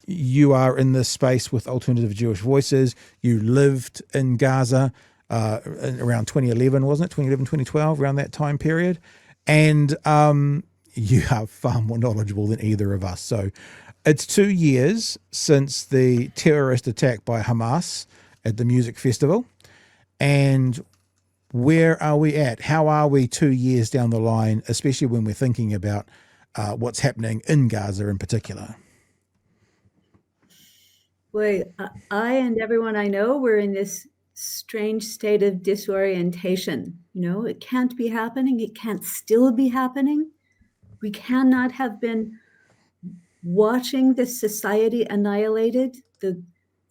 you are in this space with Alternative Jewish Voices. You lived in Gaza around 2011, wasn't it? 2011, 2012, around that time period. And you are far more knowledgeable than either of us. So it's 2 years since the terrorist attack by Hamas at the music festival. And where are we at? How are we 2 years down the line, especially when we're thinking about what's happening in Gaza in particular? Boy, I and everyone I know, we're in this strange state of disorientation. It can't be happening. It can't still be happening. We cannot have been watching this society annihilated, the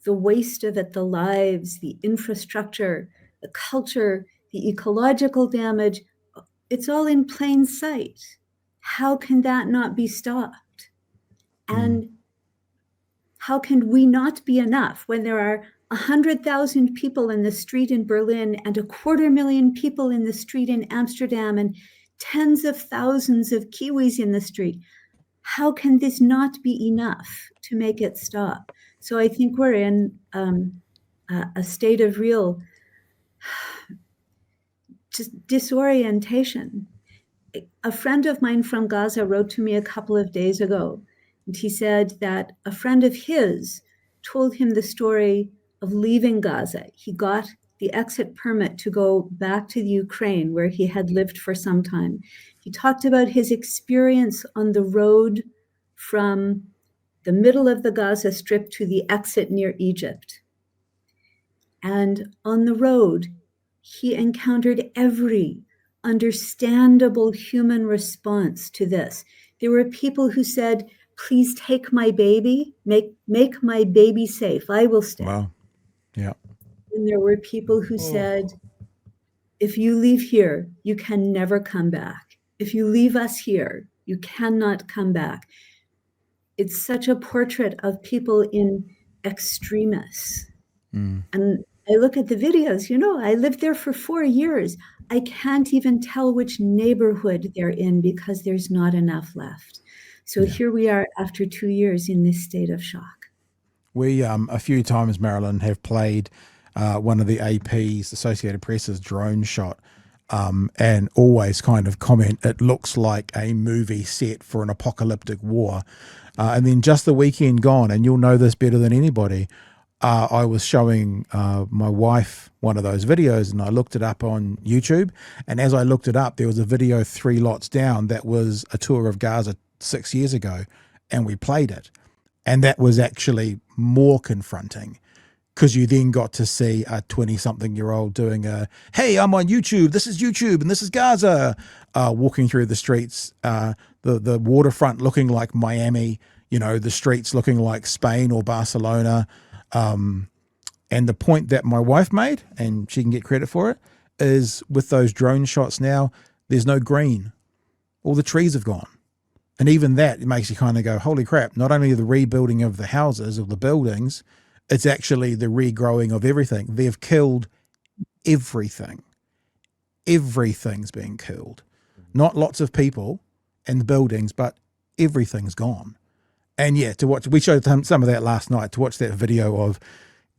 waste of it, the lives, the infrastructure, the culture, the ecological damage. It's all in plain sight. How can that not be stopped? And how can we not be enough when there are 100,000 people in the street in Berlin and 250,000 people in the street in Amsterdam and tens of thousands of Kiwis in the street? How can this not be enough to make it stop? So I think we're in a state of real just disorientation. A friend of mine from Gaza wrote to me a couple of days ago, and he said that a friend of his told him the story of leaving Gaza. He got the exit permit to go back to the Ukraine, where he had lived for some time. He talked about his experience on the road from the middle of the Gaza Strip to the exit near Egypt. And on the road, he encountered every understandable human response to this. There were people who said, please take my baby, make my baby safe. I will stay. Wow. Yeah. And there were people who said, if you leave here, you can never come back. If you leave us here, you cannot come back. It's such a portrait of people in extremis. And I look at the videos, I lived there for 4 years. I can't even tell which neighborhood they're in because there's not enough left. So here we are after 2 years in this state of shock. We, a few times, Marilyn, have played one of the AP's, Associated Press's drone shot, and always kind of comment, it looks like a movie set for an apocalyptic war. And then just the weekend gone, and you'll know this better than anybody, I was showing my wife one of those videos, and I looked it up on YouTube. And as I looked it up, there was a video 3 lots down that was a tour of Gaza 6 years ago, and we played it. And that was actually more confronting, because you then got to see a 20-something-year-old doing a, hey, I'm on YouTube, this is YouTube, and this is Gaza, walking through the streets, the waterfront looking like Miami, the streets looking like Spain or Barcelona. And the point that my wife made, and she can get credit for it, is with those drone shots now, there's no green. All the trees have gone. And even that, it makes you kind of go, holy crap, not only the rebuilding of the houses, of the buildings, it's actually the regrowing of everything. They've killed everything. Everything's being killed. Not lots of people and the buildings, but everything's gone. And yeah, to watch, we showed some of that last night. To watch that video of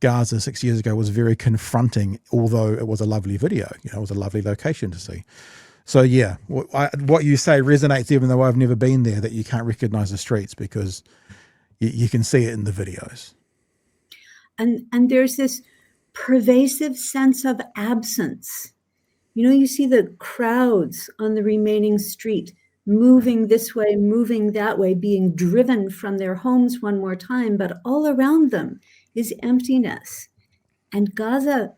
Gaza 6 years ago was very confronting, although it was a lovely video. It was a lovely location to see. So yeah, what you say resonates, even though I've never been there, that you can't recognize the streets because you can see it in the videos. And there's this pervasive sense of absence. You see the crowds on the remaining street moving this way, moving that way, being driven from their homes one more time, but all around them is emptiness. And Gaza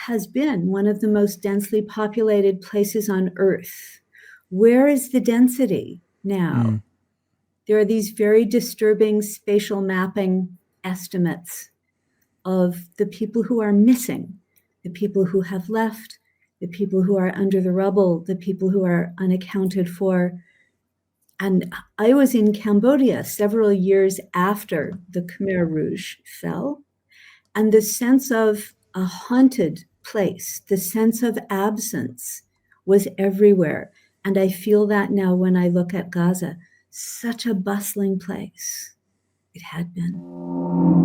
has been one of the most densely populated places on earth. Where is the density now? There are these very disturbing spatial mapping estimates of the people who are missing, the people who have left, the people who are under the rubble, the people who are unaccounted for. And I was in Cambodia several years after the Khmer Rouge fell, and the sense of a haunted place, the sense of absence was everywhere. And I feel that now when I look at Gaza, such a bustling place. It had been.